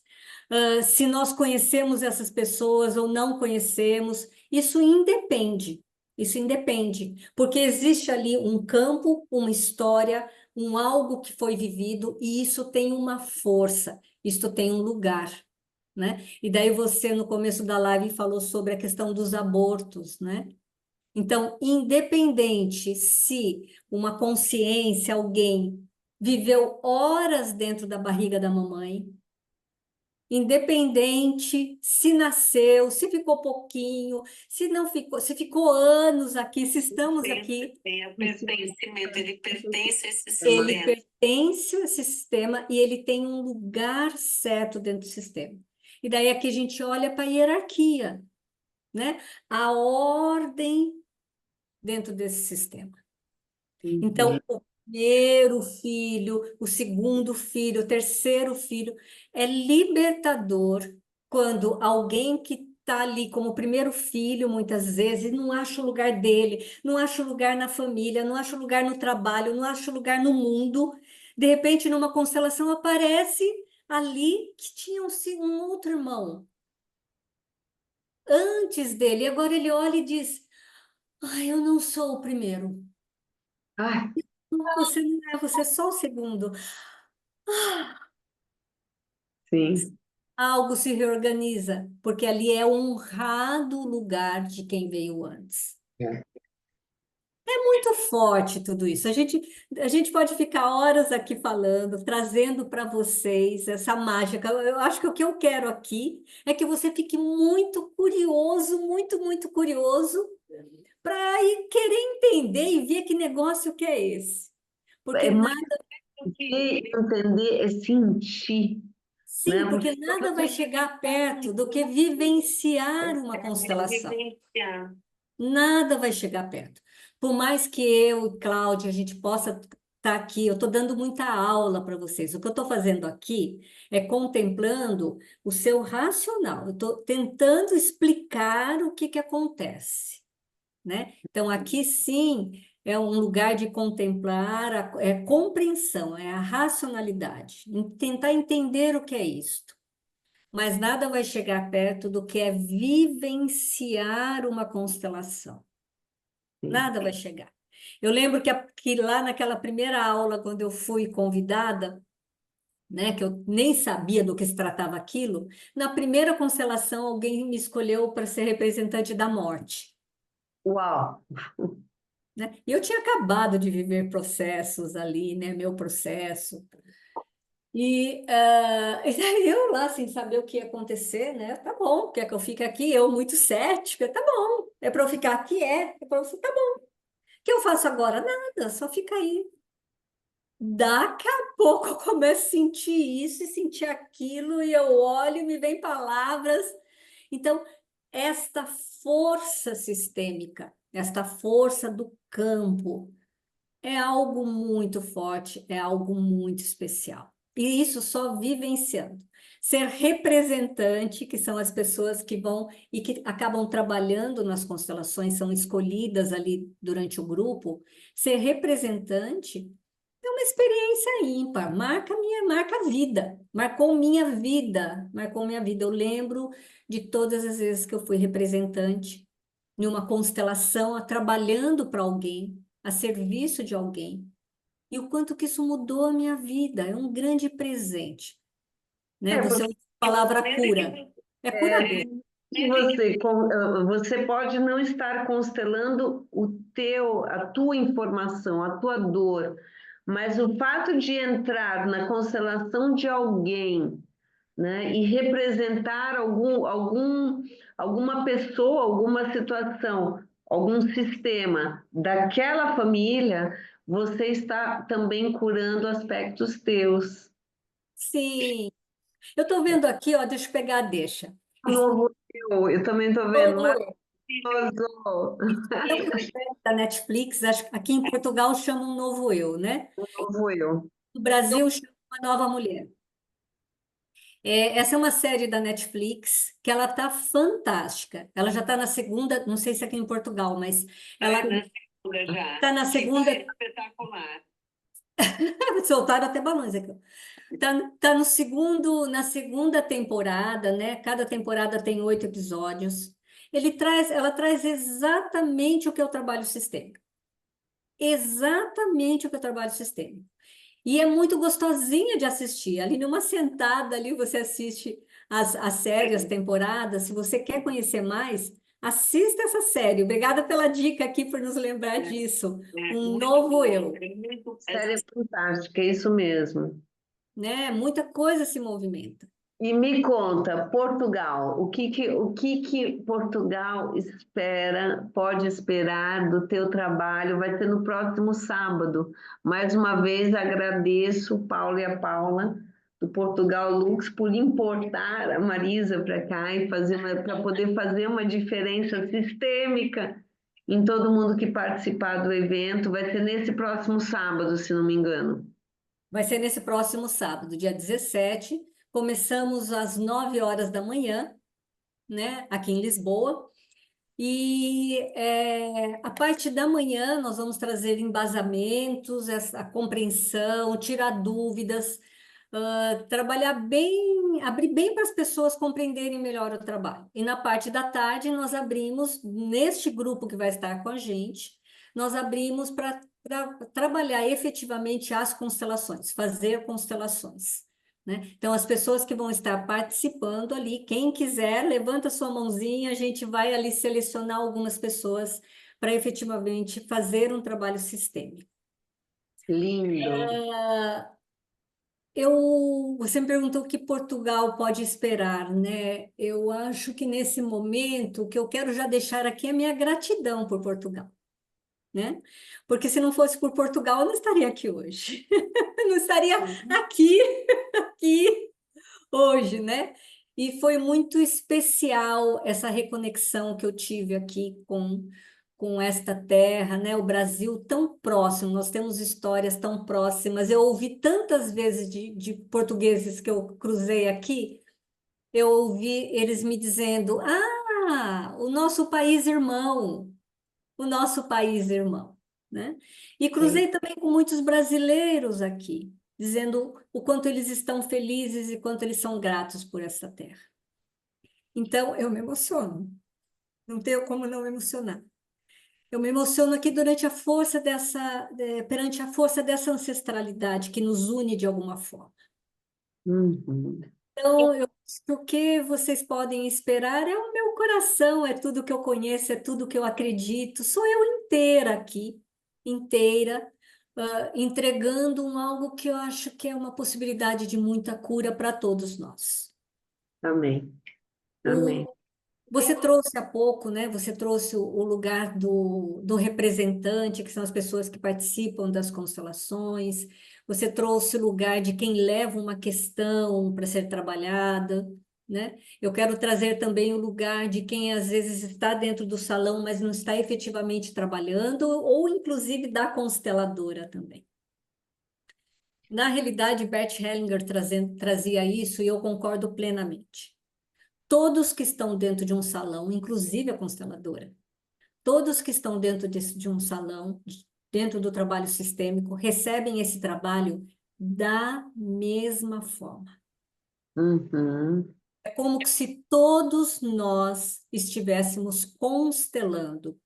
se nós conhecemos essas pessoas ou não conhecemos. Isso independe, porque existe ali um campo, uma história, um algo que foi vivido, e isso tem uma força, isso tem um lugar. Né? E daí você, no começo da live, falou sobre a questão dos abortos, né? Então, independente se uma consciência, alguém viveu horas dentro da barriga da mamãe, independente se nasceu, se ficou pouquinho, se não ficou, se ficou anos aqui, se estamos aqui, Tem o pertencimento, ele pertence a esse ele sistema. pertence a esse sistema e ele tem um lugar certo dentro do sistema. E daí aqui a gente olha para a hierarquia, né? A ordem dentro desse sistema. Então, o primeiro filho, o segundo filho, o terceiro filho, é libertador quando alguém que está ali como primeiro filho, muitas vezes, não acha o lugar dele, não acha o lugar na família, não acha o lugar no trabalho, não acha o lugar no mundo. De repente, numa constelação, aparece ali que tinha um outro irmão antes dele. E agora ele olha e diz: ai, eu não sou o primeiro. Ah, Você não é, você é só o segundo. sim. Algo se reorganiza, porque ali é honrado o lugar de quem veio antes. É muito forte tudo isso. A gente pode ficar horas aqui falando, trazendo para vocês essa mágica. Eu acho que o que eu quero aqui é que você fique muito curioso, muito, muito curioso, para ir querer entender e ver que negócio que é esse. Porque É mais nada, que entender, é sentir, sim, né? porque nada vai chegar perto do que vivenciar uma É constelação. vivenciar. Nada vai chegar perto. Por mais que eu e Cláudia, a gente possa estar aqui, eu estou dando muita aula para vocês. O que eu estou fazendo aqui é contemplando o seu racional. Eu estou tentando explicar o que que acontece, né? Então, aqui sim é um lugar de contemplar, é compreensão, é a racionalidade, tentar entender o que é isto. Mas nada vai chegar perto do que é vivenciar uma constelação. Nada vai chegar. Eu lembro que lá naquela primeira aula, quando eu fui convidada, né, que eu nem sabia do que se tratava aquilo, na primeira constelação alguém me escolheu para ser representante da morte. Uau! Né? E eu tinha acabado de viver processos ali, né, meu processo. E daí eu lá, sem saber o que ia acontecer, né? Tá bom, quer que eu fique aqui? Eu, muito cética, tá bom. É para eu ficar aqui? É para você, tá bom. O que eu faço agora? Nada, só fica aí. Daqui a pouco eu começo a sentir isso e sentir aquilo, e eu olho e me vem palavras. Então, esta força sistêmica, esta força do campo, é algo muito forte, é algo muito especial. E isso só vivenciando. Ser representante, que são as pessoas que vão e que acabam trabalhando nas constelações, são escolhidas ali durante o grupo. Ser representante é uma experiência ímpar, marca a vida, marcou minha vida. Eu lembro de todas as vezes que eu fui representante em uma constelação, trabalhando para alguém, a serviço de alguém. E o quanto que isso mudou a minha vida, é um grande presente, né? Você usa a palavra cura, é curador. Você pode não estar constelando a tua informação, a tua dor, mas o fato de entrar na constelação de alguém, né, e representar alguma pessoa, alguma situação, algum sistema daquela família, você está também curando aspectos teus. Sim, eu estou vendo aqui, ó, deixa eu pegar a deixa. Novo eu também estou vendo, Novo eu. maravilhoso. É uma série da Netflix, aqui em Portugal chama um novo eu, né? Novo eu. No Brasil chama uma nova mulher. Essa é uma série da Netflix que ela tá fantástica. Ela já está na segunda, não sei se é aqui em Portugal, mas ela está na segunda. Espetacular. Soltaram até balões aqui. Tá no segundo, na segunda temporada, né? Cada temporada tem 8 episódios. Ela traz exatamente o que é o trabalho sistêmico. Exatamente o que é o trabalho sistêmico. E é muito gostosinha de assistir. Ali numa sentada, ali você assiste a série, as temporadas. Se você quer conhecer mais, assista essa série. Obrigada pela dica aqui por nos lembrar disso. Um novo eu, Série fantástica, é isso mesmo. né? Muita coisa se movimenta. E me conta, Portugal, o que que Portugal pode esperar do teu trabalho? Vai ser no próximo sábado. Mais uma vez agradeço o Paulo e a Paula do Portugal Lux por importar a Marisa para cá e para poder fazer uma diferença sistêmica em todo mundo que participar do evento. Vai ser nesse próximo sábado, se não me engano. Vai ser nesse próximo sábado, dia 17. Começamos às 9 horas da manhã, né? Aqui em Lisboa. E a parte da manhã nós vamos trazer embasamentos, a compreensão, tirar dúvidas, trabalhar bem, abrir bem para as pessoas compreenderem melhor o trabalho. E na parte da tarde nós abrimos, neste grupo que vai estar com a gente, nós abrimos para trabalhar efetivamente as constelações, fazer constelações. Né? Então, as pessoas que vão estar participando ali, quem quiser, levanta sua mãozinha, a gente vai ali selecionar algumas pessoas para efetivamente fazer um trabalho sistêmico. Lindo. Você me perguntou o que Portugal pode esperar, né? Eu acho que nesse momento, o que eu quero já deixar aqui é a minha gratidão por Portugal, né? Porque se não fosse por Portugal, eu não estaria aqui hoje. Eu não estaria aqui hoje, né? E foi muito especial essa reconexão que eu tive aqui com esta terra, né? O Brasil tão próximo, nós temos histórias tão próximas. Eu ouvi tantas vezes de portugueses que eu cruzei aqui, eu ouvi eles me dizendo: Ah, o nosso país irmão, né? E cruzei também com muitos brasileiros aqui, dizendo o quanto eles estão felizes e quanto eles são gratos por essa terra. Então, eu me emociono. Não tenho como não me emocionar. Eu me emociono aqui perante a força dessa ancestralidade que nos une de alguma forma. Uhum. Então, o que vocês podem esperar é o meu coração, é tudo que eu conheço, é tudo que eu acredito. Sou eu inteira aqui, inteira, entregando algo que eu acho que é uma possibilidade de muita cura para todos nós. Amém. Amém. Você trouxe há pouco, né? Você trouxe o lugar do representante, que são as pessoas que participam das constelações. Você trouxe o lugar de quem leva uma questão para ser trabalhada, né? Eu quero trazer também o lugar de quem às vezes está dentro do salão, mas não está efetivamente trabalhando, ou inclusive da consteladora também. Na realidade, Bert Hellinger trazia isso e eu concordo plenamente. Todos que estão dentro de um salão, inclusive a consteladora, todos que estão dentro de um salão, dentro do trabalho sistêmico, recebem esse trabalho da mesma forma. Uhum. É como se todos nós estivéssemos constelando.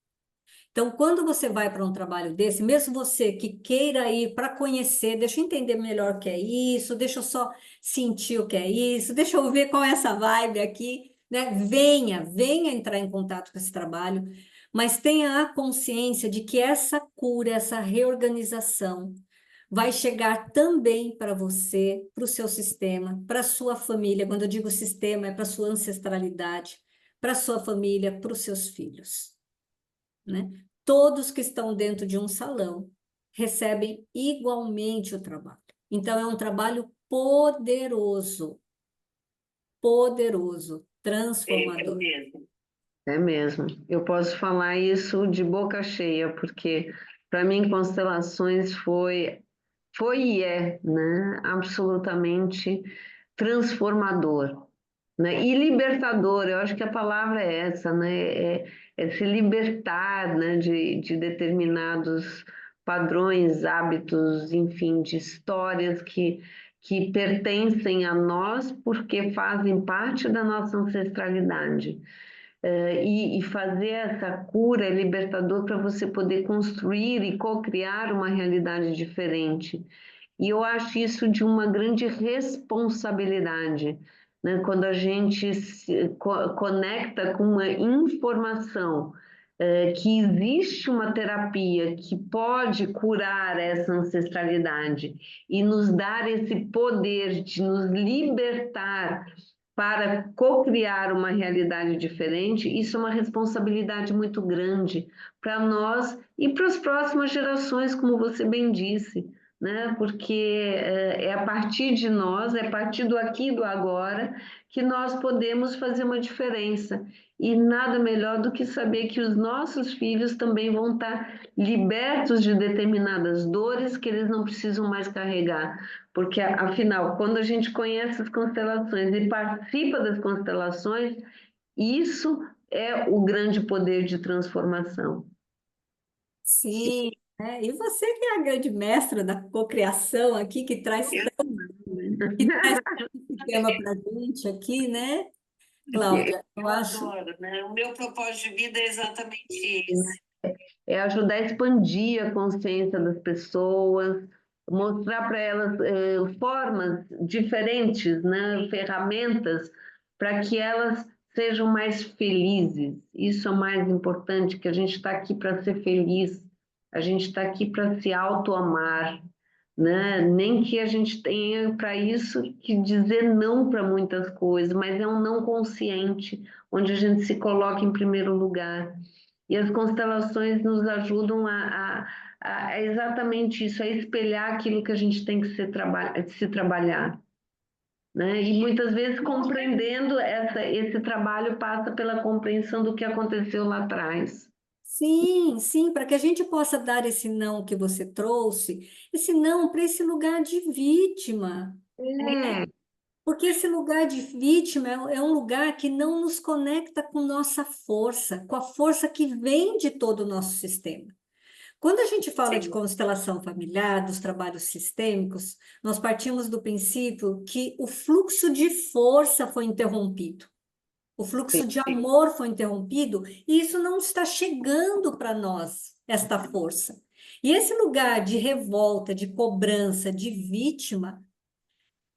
Então, quando você vai para um trabalho desse, mesmo você que queira ir para conhecer, deixa eu entender melhor o que é isso, deixa eu só sentir o que é isso, deixa eu ver qual é essa vibe aqui, né? Venha entrar em contato com esse trabalho, mas tenha a consciência de que essa cura, essa reorganização vai chegar também para você, para o seu sistema, para a sua família. Quando eu digo sistema, é para a sua ancestralidade, para a sua família, para os seus filhos, né? Todos que estão dentro de um salão recebem igualmente o trabalho. Então, é um trabalho poderoso, poderoso, transformador. mesmo. É mesmo. Eu posso falar isso de boca cheia, porque para mim constelações foi e é, né, absolutamente transformador, né, e libertador. Eu acho que a palavra é essa, né, é se libertar, né, de determinados padrões, hábitos, enfim, de histórias que pertencem a nós porque fazem parte da nossa ancestralidade. E fazer essa cura é libertador para você poder construir e co-criar uma realidade diferente. E eu acho isso de uma grande responsabilidade, né? Quando a gente se conecta com uma informação, que existe uma terapia que pode curar essa ancestralidade e nos dar esse poder de nos libertar para co-criar uma realidade diferente, isso é uma responsabilidade muito grande para nós e para as próximas gerações, como você bem disse, né? Porque é a partir de nós, é a partir do aqui e do agora, que nós podemos fazer uma diferença. E nada melhor do que saber que os nossos filhos também vão estar libertos de determinadas dores que eles não precisam mais carregar. Porque, afinal, quando a gente conhece as constelações e participa das constelações, isso é o grande poder de transformação. Sim, né? E você que é a grande mestra da cocriação aqui, que traz esse tema para a gente aqui, né, Cláudia? Eu acho. Adoro, né? O meu propósito de vida é exatamente esse. É ajudar a expandir a consciência das pessoas, mostrar para elas formas diferentes, né, ferramentas para que elas sejam mais felizes. Isso é o mais importante, que a gente está aqui para ser feliz, a gente está aqui para se auto-amar, né? Nem que a gente tenha para isso que dizer não para muitas coisas, mas é um não consciente, onde a gente se coloca em primeiro lugar. E as constelações nos ajudam a exatamente isso, a espelhar aquilo que a gente tem que se trabalhar, né? E muitas vezes compreendendo esse trabalho passa pela compreensão do que aconteceu lá atrás. Sim, sim, para que a gente possa dar esse não que você trouxe, esse não para esse lugar de vítima. É, Porque esse lugar de vítima é um lugar que não nos conecta com nossa força, com a força que vem de todo o nosso sistema. Quando a gente fala de Sim. constelação familiar, dos trabalhos sistêmicos, nós partimos do princípio que o fluxo de força foi interrompido, o fluxo de amor foi interrompido, e isso não está chegando para nós, esta força. E esse lugar de revolta, de cobrança, de vítima,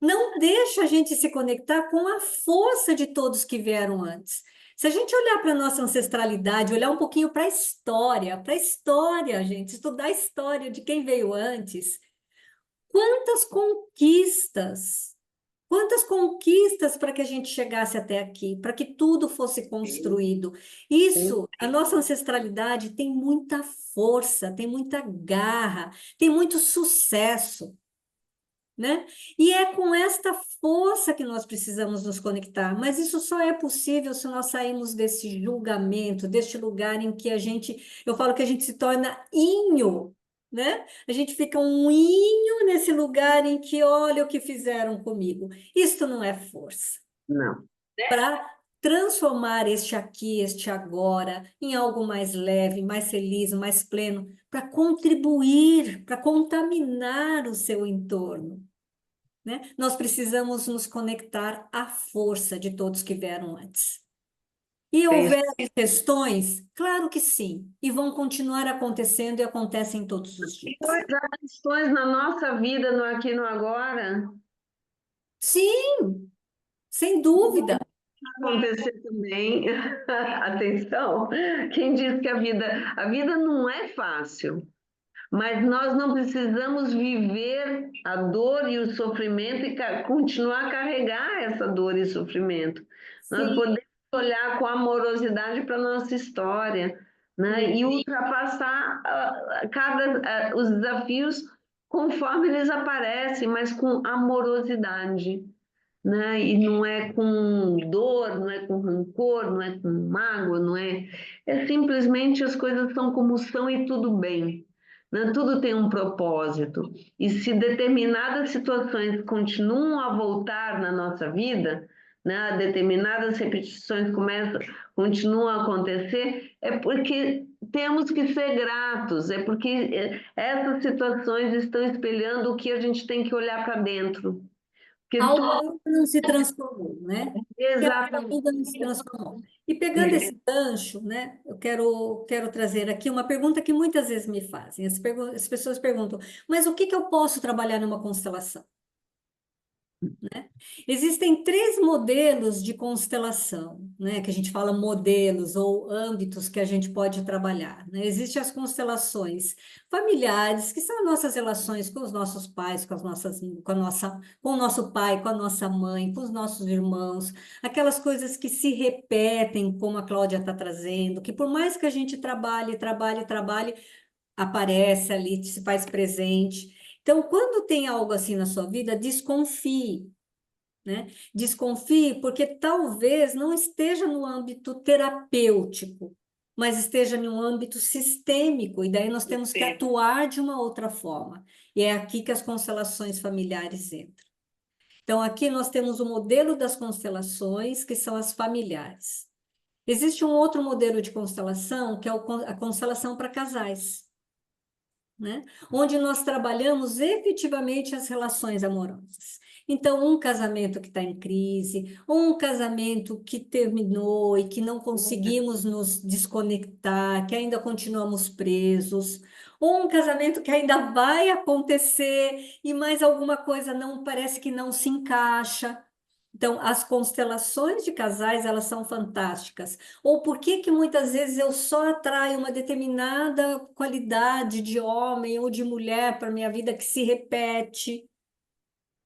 não deixa a gente se conectar com a força de todos que vieram antes. Se a gente olhar para a nossa ancestralidade, olhar um pouquinho para a história, gente, estudar a história de quem veio antes, quantas conquistas, quantas conquistas para que a gente chegasse até aqui, para que tudo fosse construído. Isso, a nossa ancestralidade tem muita força, tem muita garra, tem muito sucesso, né? E é com esta força que nós precisamos nos conectar, mas isso só é possível se nós sairmos desse julgamento, deste lugar em que a gente, eu falo que a gente se torna inho né? A gente fica um moinho nesse lugar em que olha o que fizeram comigo. Isto não é força. Não. Para transformar este aqui, este agora, em algo mais leve, mais feliz, mais pleno, para contribuir, para contaminar o seu entorno, né? Nós precisamos nos conectar à força de todos que vieram antes. E É isso. houver questões? Claro que sim. E vão continuar acontecendo e acontecem todos os dias. Pois há questões na nossa vida, no aqui e no agora, Sim, sem dúvida. acontecer também. Atenção, quem diz que a vida não é fácil, mas nós não precisamos viver a dor e o sofrimento e continuar a carregar essa dor e sofrimento. Nós Sim, podemos olhar com amorosidade para a nossa história, né? E ultrapassar os desafios conforme eles aparecem, mas com amorosidade, né? E não é com dor, não é com rancor, não é com mágoa, não é. É simplesmente as coisas são como são e tudo bem. Né? Tudo tem um propósito. E se determinadas situações continuam a voltar na nossa vida, né? Determinadas repetições continuam a acontecer, é porque temos que ser gratos, é porque essas situações estão espelhando o que a gente tem que olhar para dentro. Porque algo tudo, ainda não se transformou, né? Que algo exatamente. ainda não se transformou. E pegando esse gancho, né, eu quero trazer aqui uma pergunta que muitas vezes me fazem. As pessoas perguntam, mas o que que eu posso trabalhar numa constelação? Né? Existem três modelos de constelação, né? Que a gente fala modelos ou âmbitos que a gente pode trabalhar, né? Existem as constelações familiares, que são as nossas relações com os nossos pais, com o nosso pai, com a nossa mãe, com os nossos irmãos, aquelas coisas que se repetem, como a Cláudia está trazendo, que por mais que a gente trabalhe, aparece ali, se faz presente. Então, quando tem algo assim na sua vida, desconfie, né? Desconfie porque talvez não esteja no âmbito terapêutico, mas esteja no âmbito sistêmico, e daí nós temos que atuar de uma outra forma. E é aqui que as constelações familiares entram. Então, aqui nós temos o modelo das constelações, que são as familiares. Existe um outro modelo de constelação, que é a constelação para casais, né? Onde nós trabalhamos efetivamente as relações amorosas. Então, um casamento que está em crise, ou um casamento que terminou e que não conseguimos nos desconectar, que ainda continuamos presos, ou um casamento que ainda vai acontecer e mais alguma coisa não parece que não se encaixa. Então, as constelações de casais, elas são fantásticas. Ou por que que muitas vezes eu só atraio uma determinada qualidade de homem ou de mulher para minha vida que se repete,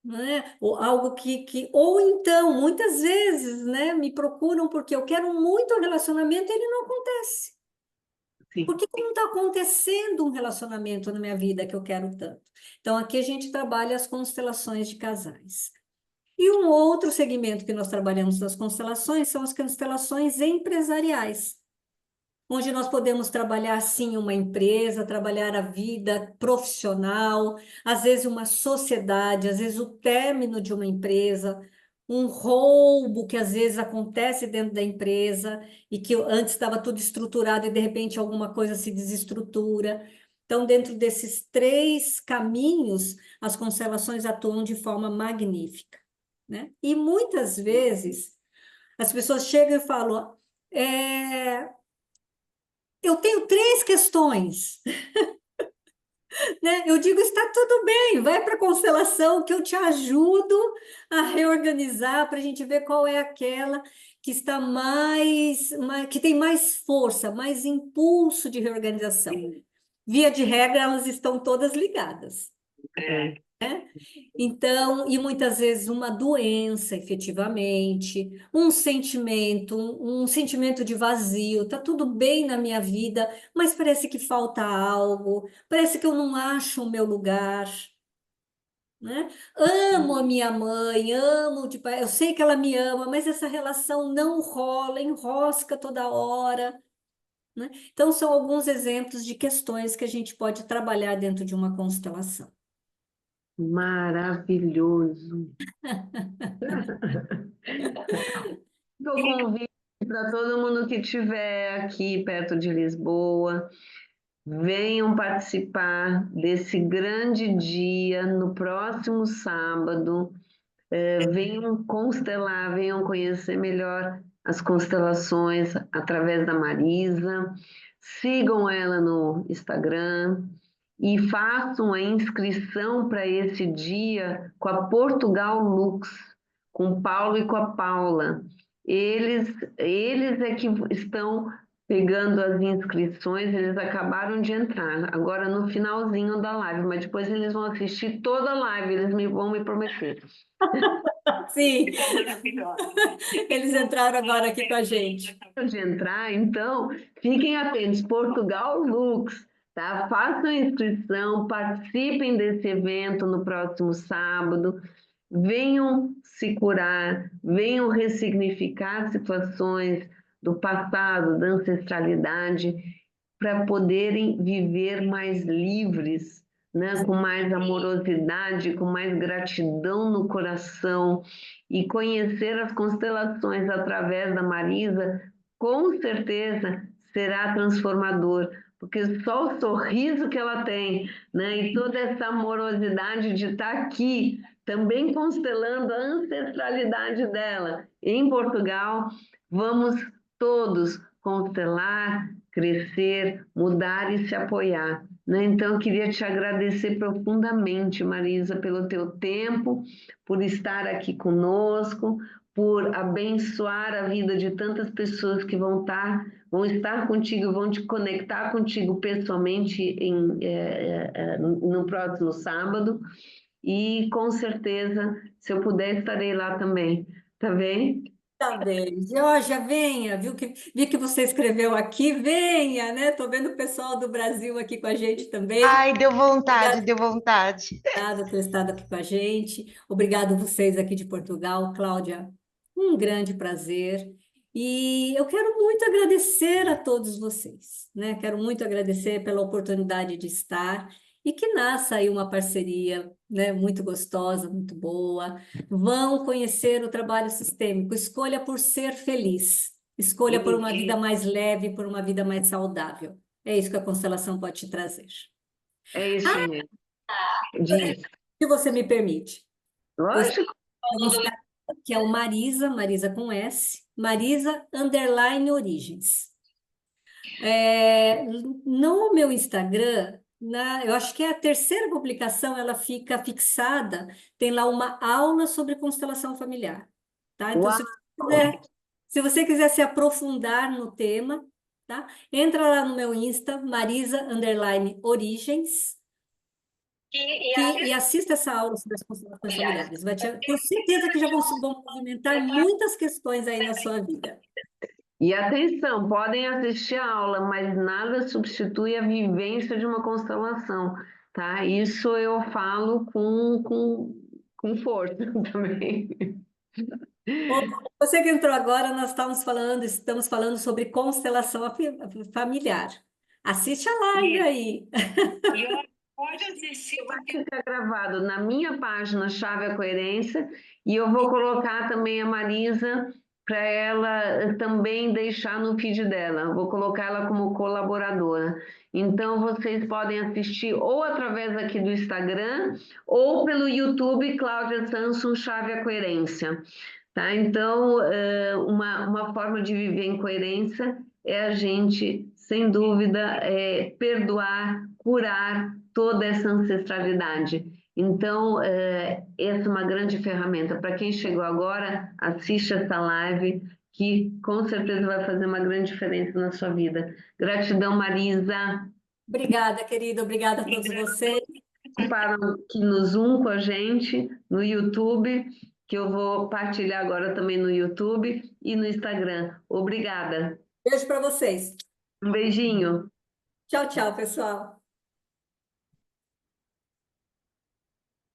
né? Ou algo ou então, muitas vezes, né, me procuram porque eu quero muito um relacionamento e ele não acontece. Sim. Por que que não está acontecendo um relacionamento na minha vida que eu quero tanto? Então, aqui a gente trabalha as constelações de casais. E um outro segmento que nós trabalhamos nas constelações são as constelações empresariais, onde nós podemos trabalhar, sim, uma empresa, trabalhar a vida profissional, às vezes uma sociedade, às vezes o término de uma empresa, um roubo que às vezes acontece dentro da empresa e que antes estava tudo estruturado e de repente alguma coisa se desestrutura. Então, dentro desses três caminhos, as constelações atuam de forma magnífica, né? E muitas vezes as pessoas chegam e falam: eu tenho três questões, né? Eu digo, está tudo bem, vai para a constelação que eu te ajudo a reorganizar para a gente ver qual é aquela que está que tem mais força, mais impulso de reorganização. Via de regra, elas estão todas ligadas. É. Então, e muitas vezes uma doença, efetivamente, um sentimento de vazio, tá tudo bem na minha vida, mas parece que falta algo, parece que eu não acho o meu lugar, né? Amo a minha mãe, amo de pai, eu sei que ela me ama, mas essa relação não rola, enrosca toda hora. né? Então, são alguns exemplos de questões que a gente pode trabalhar dentro de uma constelação. Maravilhoso. Fica o convite para todo mundo que estiver aqui perto de Lisboa, venham participar desse grande dia no próximo sábado. Venham constelar, venham conhecer melhor as constelações através da Marisa. Sigam ela no Instagram e façam a inscrição para esse dia com a Portugal Lux, com o Paulo e com a Paula. Eles é que estão pegando as inscrições, eles acabaram de entrar, agora no finalzinho da live, mas depois eles vão assistir toda a live, vão me prometer. Sim, Ficou maravilhosa. eles entraram agora aqui com a gente. De entrar, então, fiquem atentos, Portugal Lux, tá? Façam a inscrição, participem desse evento no próximo sábado, venham se curar, venham ressignificar situações do passado, da ancestralidade, para poderem viver mais livres, né? Com mais amorosidade, com mais gratidão no coração e conhecer as constelações através da Marisa, com certeza será transformador, porque só o sorriso que ela tem, né? E toda essa amorosidade de estar aqui, também constelando a ancestralidade dela em Portugal, vamos todos constelar, crescer, mudar e se apoiar, né? Então, eu queria te agradecer profundamente, Marisa, pelo teu tempo, por estar aqui conosco, por abençoar a vida de tantas pessoas que vão estar contigo, vão te conectar contigo pessoalmente no próximo sábado. E com certeza, se eu puder, estarei lá também. Tá bem? Tá bem. Georgia, venha, vi que você escreveu aqui, venha, né? Estou vendo o pessoal do Brasil aqui com a gente também. Ai, deu vontade, Obrigada deu vontade. por ter estado aqui com a gente. Obrigado vocês aqui de Portugal. Cláudia, um grande prazer. E eu quero muito agradecer a todos vocês, né? Quero muito agradecer pela oportunidade de estar e que nasça aí uma parceria, né? Muito gostosa, muito boa. Vão conhecer o trabalho sistêmico. Escolha por ser feliz. Escolha por uma vida mais leve, por uma vida mais saudável. É isso que a constelação pode te trazer. É isso mesmo. Diz. Se você me permite. Lógico. No Instagram, que é o Marisa com S, Marisa_Origens. No meu Instagram, eu acho que é a terceira publicação, ela fica fixada, tem lá uma aula sobre constelação familiar, tá? Então, Uau! se você quiser se aprofundar no tema, tá? Entra lá no meu Insta, Marisa_Origens, e assista essa aula sobre as constelações familiares. Tenho certeza que já vão movimentar muitas questões aí na sua vida. E atenção, podem assistir a aula, mas nada substitui a vivência de uma constelação, tá? Isso eu falo com força também. Você que entrou agora, nós estamos falando sobre constelação familiar. Assiste a live aí. E pode assistir, Vai porque ficar gravado na minha página Chave a Coerência e eu vou colocar também a Marisa para ela também deixar no feed dela. Vou colocar ela como colaboradora. Então vocês podem assistir ou através aqui do Instagram ou pelo YouTube Cláudia Sanson Chave a Coerência. Tá? Então, uma forma de viver em coerência é a gente, sem dúvida, perdoar, curar toda essa ancestralidade. Então, essa é uma grande ferramenta. Para quem chegou agora, assiste essa live, que com certeza vai fazer uma grande diferença na sua vida. Gratidão, Marisa. Obrigada, querida. Obrigada a todos vocês. Participaram aqui no Zoom com a gente, no YouTube, que eu vou partilhar agora também no YouTube e no Instagram. Obrigada. Beijo para vocês. Um beijinho. Tchau, tchau, pessoal.